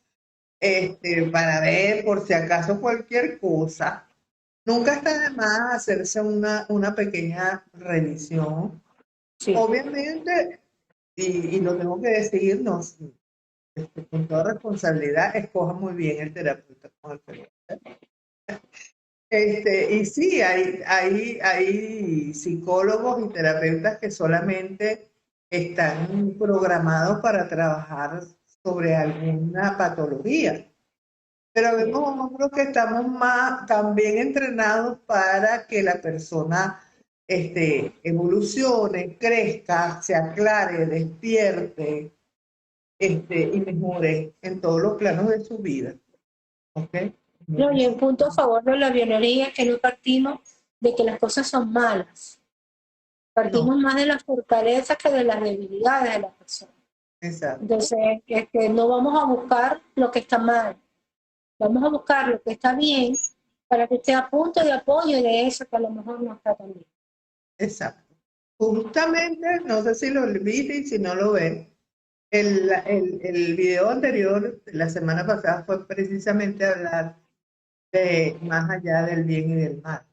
para ver por si acaso cualquier cosa, nunca está de más hacerse una pequeña revisión. Sí. Obviamente, y lo tengo que decir, con toda responsabilidad, escoja muy bien el terapeuta con el que va a hacer. Y sí, hay psicólogos y terapeutas que solamente están programados para trabajar sobre alguna patología. Pero vemos otros que estamos más también entrenados para que la persona evolucione, crezca, se aclare, despierte, y mejore en todos los planos de su vida. ¿Okay? No, y en punto a favor de la biología es que no partimos de que las cosas son malas. Partimos más de las fortalezas que de las debilidades de la persona. Exacto. Entonces, no vamos a buscar lo que está mal, vamos a buscar lo que está bien para que esté a punto de apoyo de eso que a lo mejor no está tan bien. Exacto. Justamente, no sé si lo viste y si no lo ven, el video anterior, la semana pasada, fue precisamente hablar de más allá del bien y del mal.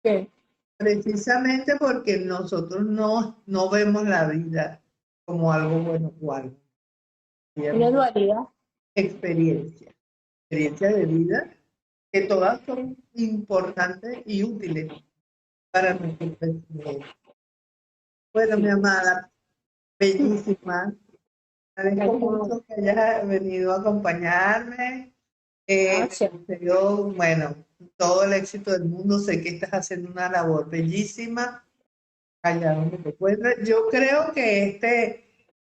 Sí. Precisamente porque nosotros no vemos la vida como algo bueno o algo. Una dualidad. Experiencia de vida, que todas son importantes y útiles para nuestro crecimiento. Bueno, mi amada, bellísima, agradezco mucho que hayas venido a acompañarme. Bueno, todo el éxito del mundo. Sé que estás haciendo una labor bellísima allá donde te encuentres. Yo creo que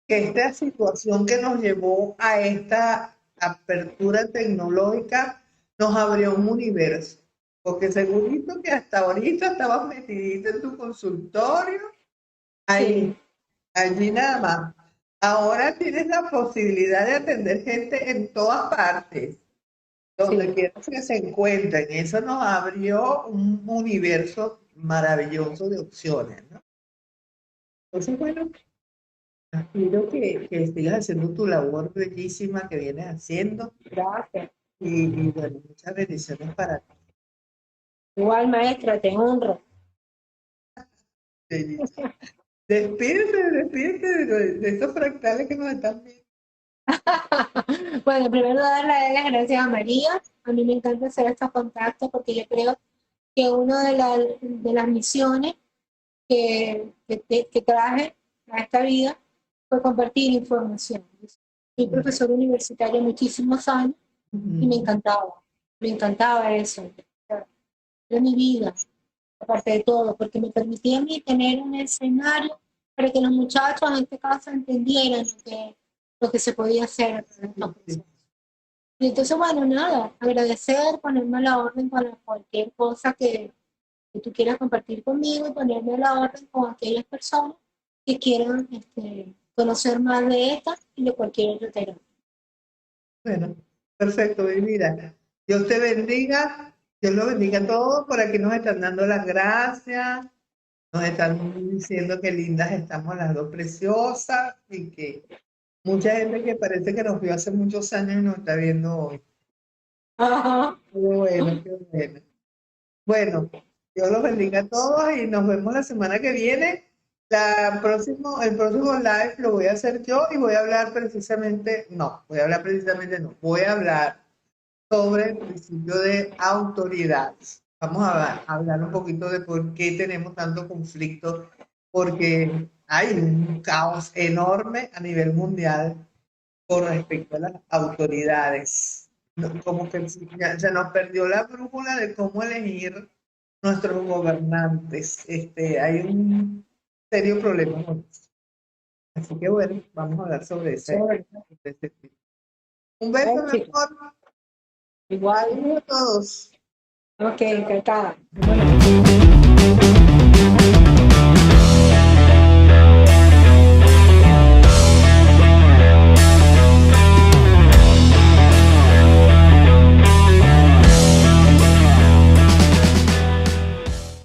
esta situación que nos llevó a esta apertura tecnológica nos abrió un universo. Porque segurito que hasta ahorita estabas metidita en tu consultorio, ahí, allí nada más. Ahora tienes la posibilidad de atender gente en todas partes, donde quiera que se encuentren. Eso nos abrió un universo maravilloso de opciones, ¿no? Entonces, bueno, aspiro que sigas haciendo tu labor bellísima que vienes haciendo. Gracias. Y bueno, muchas bendiciones para ti. Igual, maestra, te honro. Despídete de estos fractales que nos están viendo. Bueno, primero darle las gracias a María. A mí me encanta hacer estos contactos porque yo creo que una de las misiones que traje a esta vida fue compartir información. Fui profesor universitario muchísimos años y me encantaba eso. Era mi vida, aparte de todo, porque me permitía a mí tener un escenario para que los muchachos en este caso entendieran lo que se podía hacer. Y entonces, bueno, nada, agradecer, ponerme a la orden para cualquier cosa que tú quieras compartir conmigo y ponerme a la orden con aquellas personas que quieran conocer más de esta y de cualquier otro tema. Bueno, perfecto, mi vida. Dios te bendiga, Dios lo bendiga a todos. Por aquí nos están dando las gracias, nos están diciendo que lindas estamos las dos preciosas y que mucha gente que parece que nos vio hace muchos años y nos está viendo hoy. Ajá. Qué bueno, qué bueno. Bueno, Dios los bendiga a todos y nos vemos la semana que viene. El próximo live lo voy a hacer yo y voy a hablar precisamente, no, voy a hablar sobre el principio de autoridad. Vamos a hablar un poquito de por qué tenemos tanto conflicto, porque hay un caos enorme a nivel mundial con respecto a las autoridades. Como que se nos perdió la brújula de cómo elegir nuestros gobernantes. Hay un serio problema con eso. Así que bueno, vamos a hablar sobre Chévere. ese tema. Un beso, mi Éxito. amor. Igual. Saludos a todos. Ok, encantada.